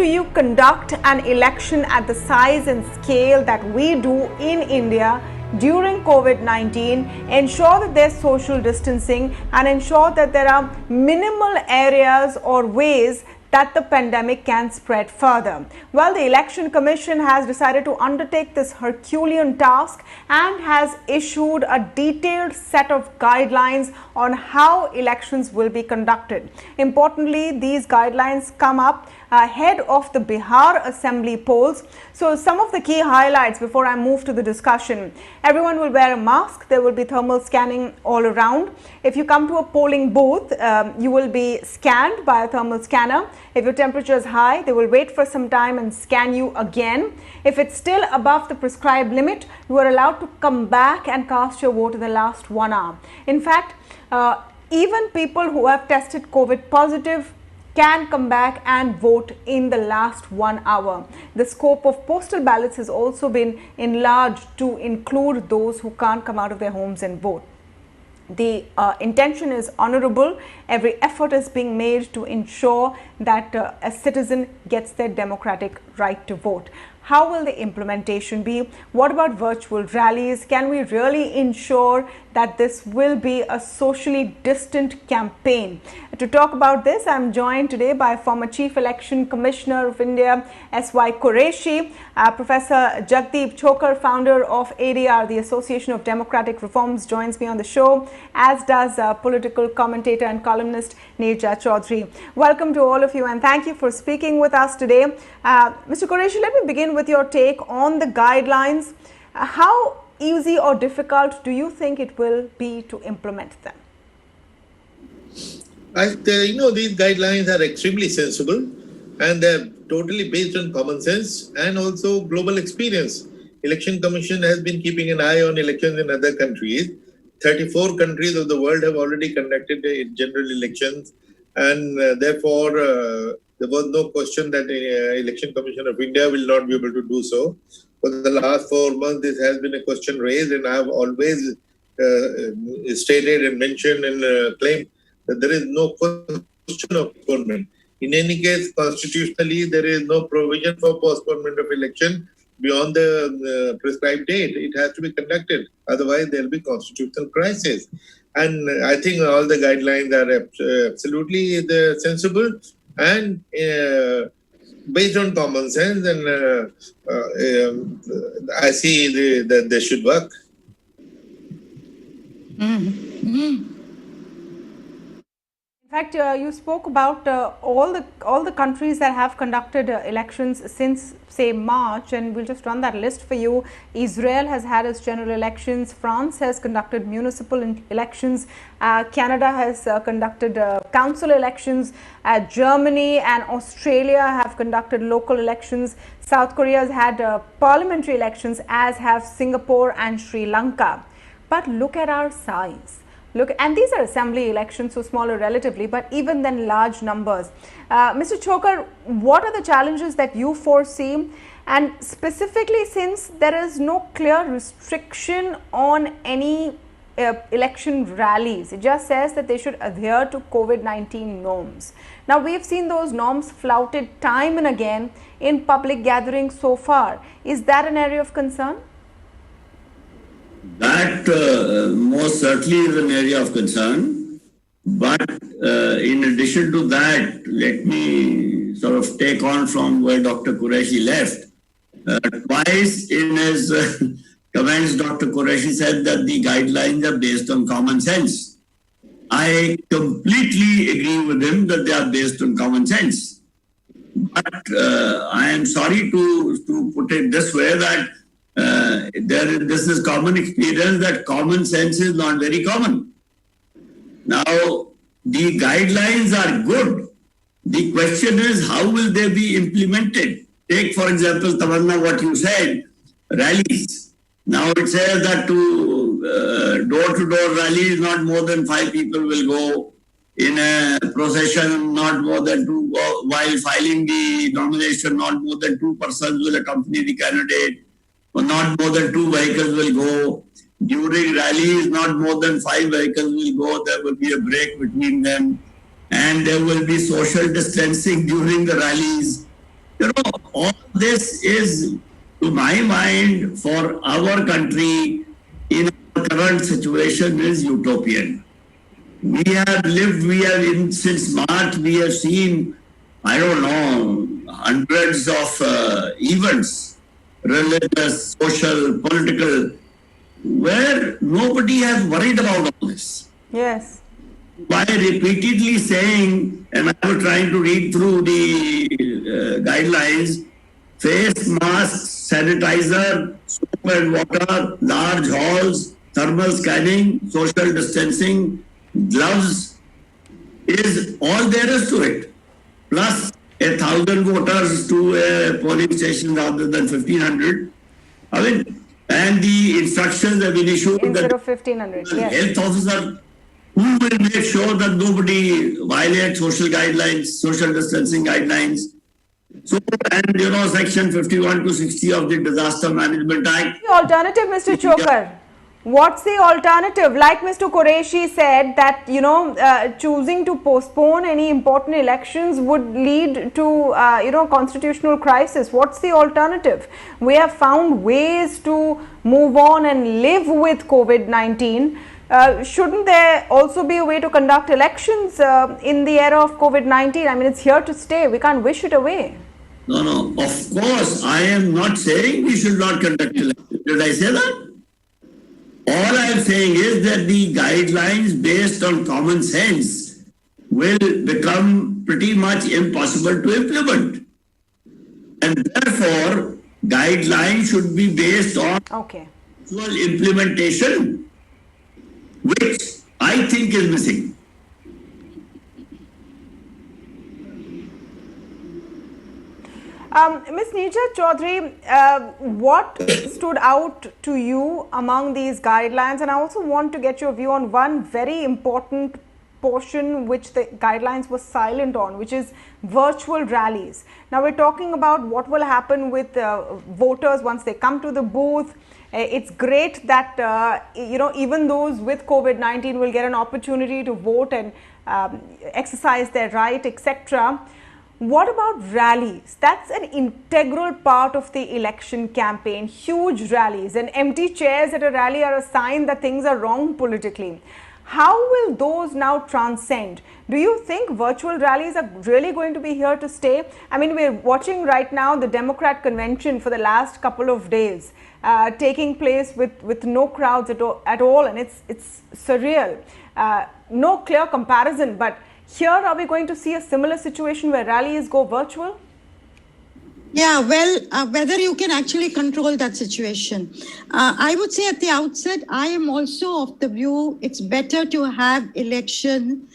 do you conduct an election at the size and scale that we do in India during COVID-19, ensure that there's social distancing and ensure that there are minimal areas or ways that the pandemic can spread further? Well, the Election Commission has decided to undertake this Herculean task and has issued a detailed set of guidelines on how elections will be conducted. Importantly, these guidelines come up ahead of the Bihar Assembly polls. So some of the key highlights before I move to the discussion: everyone will wear a mask, there will be thermal scanning all around. If you come to a polling booth, you will be scanned by a thermal scanner. If your temperature is high, they will wait for some time and scan you again. If it's still above the prescribed limit, you are allowed to come back and cast your vote in the last 1 hour. In fact, even people who have tested COVID positive can come back and vote in the last 1 hour. The scope of postal ballots has also been enlarged to include those who can't come out of their homes and vote. The intention is honorable. Every effort is being made to ensure that a citizen gets their democratic right to vote. How will the implementation be? What about virtual rallies? Can we really ensure that this will be a socially distant campaign? To talk about this, I am joined today by former Chief Election Commissioner of India, SY Qureshi, Professor Jagdeep S Chhokar, founder of ADR, the Association of Democratic Reforms, joins me on the show, as does political commentator and columnist Neerja Chowdhury. Welcome to all of you and thank you for speaking with us today. Mr. Qureshi, let me begin with your take on the guidelines. How easy or difficult do you think it will be to implement them? These guidelines are extremely sensible and they're totally based on common sense and also global experience. Election Commission has been keeping an eye on elections in other countries. 34 countries of the world have already conducted general elections, and therefore there was no question that the Election Commission of India will not be able to do so. For the last 4 months, this has been a question raised, and I have always stated and mentioned and claimed that there is no question of postponement. In any case, constitutionally, there is no provision for postponement of election beyond the prescribed date. It has to be conducted. Otherwise, there will be constitutional crisis. And I think all the guidelines are absolutely sensible and based on common sense, and I see that they should work. In fact, you spoke about all the countries that have conducted elections since, say, March, and we'll just run that list for you. Israel has had its general elections. France has conducted municipal elections. Canada has conducted council elections. Germany and Australia have conducted local elections. South Korea has had parliamentary elections, as have Singapore and Sri Lanka. But look at our size. Look, and these are assembly elections, so smaller relatively, but even then large numbers. Mr. Chhokar, what are the challenges that you foresee? And specifically, since there is no clear restriction on any election rallies, it just says that they should adhere to COVID-19 norms. Now, we've seen those norms flouted time and again in public gatherings so far. Is that an area of concern? That most certainly is an area of concern, but in addition to that, let me sort of take on from where Dr. Qureshi left. Twice in his comments, Dr. Qureshi said that the guidelines are based on common sense. I completely agree with him that they are based on common sense. But I am sorry to put it this way, that this is common experience that common sense is not very common. Now, the guidelines are good. The question is, how will they be implemented? Take, for example, Tamanna, what you said, rallies. Now it says that to door-to-door rallies, not more than 5 people will go. In a procession, not more than 2, while filing the nomination, not more than 2 persons will accompany the candidate. Not more than 2 vehicles will go. During rallies, not more than 5 vehicles will go. There will be a break between them. And there will be social distancing during the rallies. all this is, to my mind, for our country in our current situation is utopian. We have lived, since March, we have seen, I don't know, hundreds of events, religious, social, political, where nobody has worried about all this. Yes. By repeatedly saying, and I was trying to read through the guidelines, face masks, sanitizer, soap and water, large halls, thermal scanning, social distancing, gloves, is all there is to it. Plus 1,000 voters to a polling station rather than 1,500. I mean, and the instructions have been issued Instead that of 1,500, the yes. health officer who will make sure that nobody violates social guidelines, social distancing guidelines. So, and section 51 to 60 of the Disaster Management Act. The alternative, Mr. Chhokar? What's the alternative? Like Mr. Qureshi said that, choosing to postpone any important elections would lead to, constitutional crisis. What's the alternative? We have found ways to move on and live with COVID-19. Shouldn't there also be a way to conduct elections in the era of COVID-19? I mean, it's here to stay. We can't wish it away. No. Of course, I am not saying we should not conduct elections. Did I say that? All I am saying is that the guidelines based on common sense will become pretty much impossible to implement. And therefore, guidelines should be based on actual implementation, which I think is missing. Ms. Neerja Chowdhury, what stood out to you among these guidelines? And I also want to get your view on one very important portion which the guidelines were silent on, which is virtual rallies. Now we're talking about what will happen with voters once they come to the booth. It's great that, even those with COVID-19 will get an opportunity to vote and exercise their right, etc. What about rallies? That's an integral part of the election campaign, huge rallies, and empty chairs at a rally are a sign that things are wrong politically. How will those now transcend? Do you think virtual rallies are really going to be here to stay? I mean, we're watching right now the Democrat convention for the last couple of days taking place with no crowds at all, and it's surreal. No clear comparison, but here, are we going to see a similar situation where rallies go virtual? Yeah, well, whether you can actually control that situation. I would say at the outset, I am also of the view it's better to have election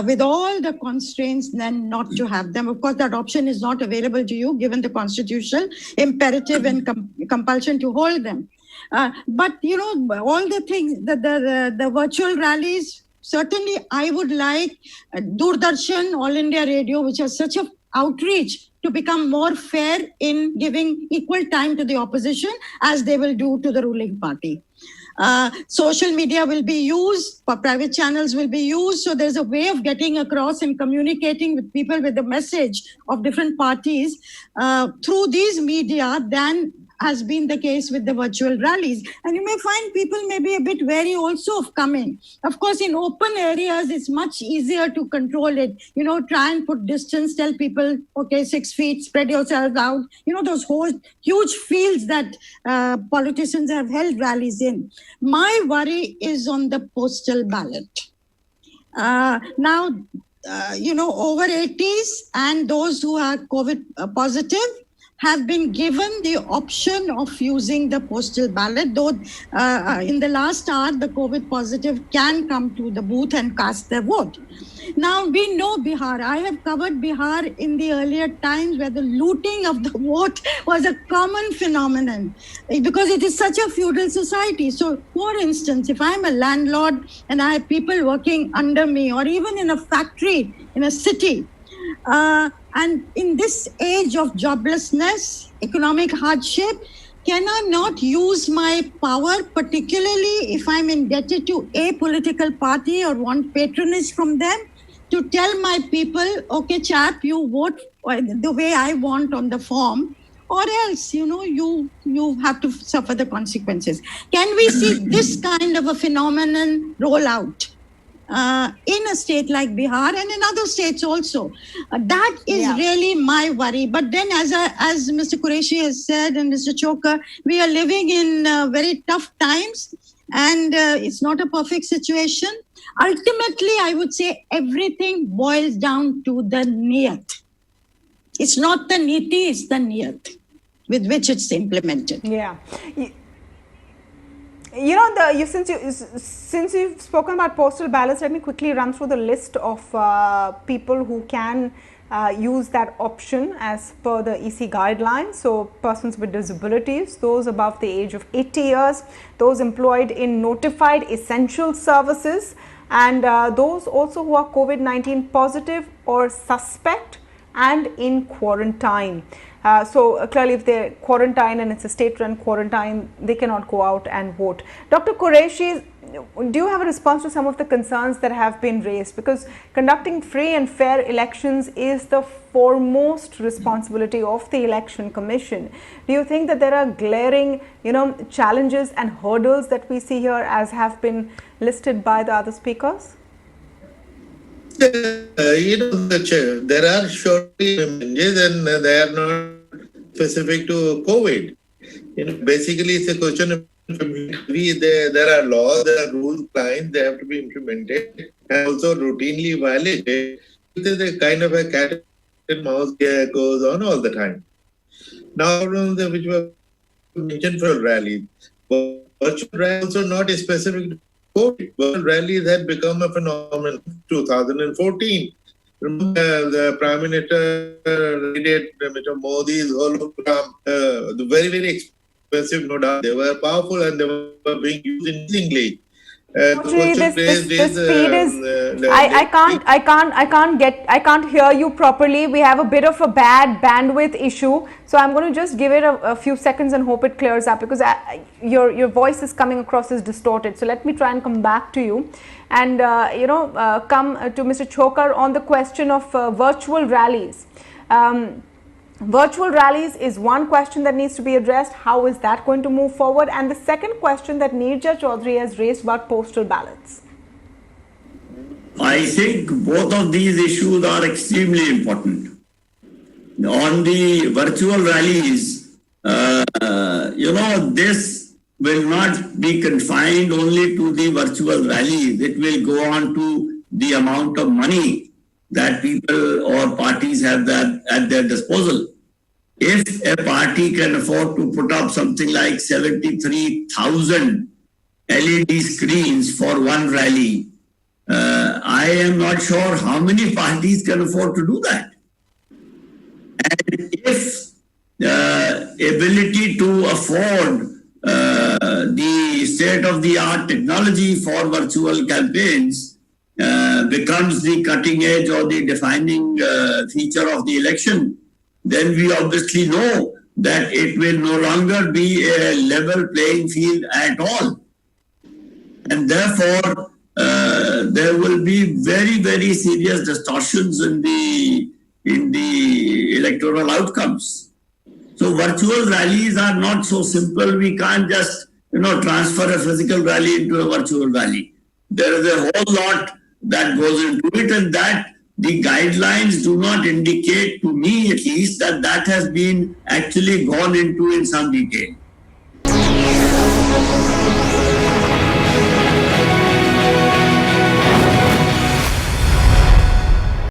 with all the constraints than not to have them. Of course, that option is not available to you given the constitutional imperative and compulsion to hold them. But, all the things, the virtual rallies, certainly, I would like Doordarshan, All India Radio, which has such an outreach, to become more fair in giving equal time to the opposition as they will do to the ruling party. Social media will be used, private channels will be used. So there's a way of getting across and communicating with people with the message of different parties through these media than has been the case with the virtual rallies. And you may find people may be a bit wary also of coming. Of course, in open areas, it's much easier to control it. Try and put distance, tell people, okay, 6 feet, spread yourselves out. Those whole huge fields that politicians have held rallies in. My worry is on the postal ballot. Now, over 80s and those who are COVID positive have been given the option of using the postal ballot, though in the last hour, the COVID positive can come to the booth and cast their vote. Now, we know Bihar. I have covered Bihar in the earlier times where the looting of the vote was a common phenomenon because it is such a feudal society. So, for instance, if I'm a landlord and I have people working under me or even in a factory in a city, and in this age of joblessness, economic hardship, can I not use my power, particularly if I'm indebted to a political party or want patronage from them, to tell my people, okay, chap, you vote the way I want on the form, or else, you have to suffer the consequences. Can we see this kind of a phenomenon roll out in a state like Bihar and in other states also? That is really my worry. But then, as Mr. Qureshi has said and Mr. Chhokar, we are living in very tough times, and it's not a perfect situation. Ultimately, I would say everything boils down to the niyat. It's not the niti, it's the niyat with which it's implemented. Yeah. Since you've spoken about postal ballots, let me quickly run through the list of people who can use that option as per the EC guidelines. So persons with disabilities, those above the age of 80 years, those employed in notified essential services, and those also who are COVID-19 positive or suspect and in quarantine. So clearly, if they're quarantined and it's a state-run quarantine, they cannot go out and vote. Dr. Qureshi, do you have a response to some of the concerns that have been raised? Because conducting free and fair elections is the foremost responsibility of the Election Commission. Do you think that there are glaring, challenges and hurdles that we see here, as have been listed by the other speakers? There are surely challenges, and they are not specific to COVID. Basically, it's a question of there are laws, there are rules, lines, they have to be implemented and also routinely violated. It is a kind of a cat and mouse game goes on all the time. Now, which were mentioned for rallies, but virtual rallies also not specific to COVID. Virtual rallies had become a phenomenon in 2014. Remember, the Prime Minister did Mr. Modi's hologram, very, very expensive, no doubt. They were powerful and they were being used increasingly. I can't hear you properly. We have a bit of a bad bandwidth issue, so I'm going to just give it a few seconds and hope it clears up, because your voice is coming across as distorted. So let me try and come back to you, and come to Mr. Chhokar on the question of virtual rallies. Virtual rallies is one question that needs to be addressed. How is that going to move forward? And the second question that Neerja Chowdhury has raised about postal ballots. I think both of these issues are extremely important. On the virtual rallies, this will not be confined only to the virtual rallies. It will go on to the amount of money that people or parties have that at their disposal. If a party can afford to put up something like 73,000 LED screens for one rally, I am not sure how many parties can afford to do that. And if ability to afford the state-of-the-art technology for virtual campaigns becomes the cutting edge or the defining feature of the election, then we obviously know that it will no longer be a level playing field at all. And therefore, there will be very, very serious distortions in the electoral outcomes. So virtual rallies are not so simple. We can't just transfer a physical rally into a virtual rally. There is a whole lot that goes into it, and that the guidelines do not indicate, to me at least, that has been actually gone into in some detail.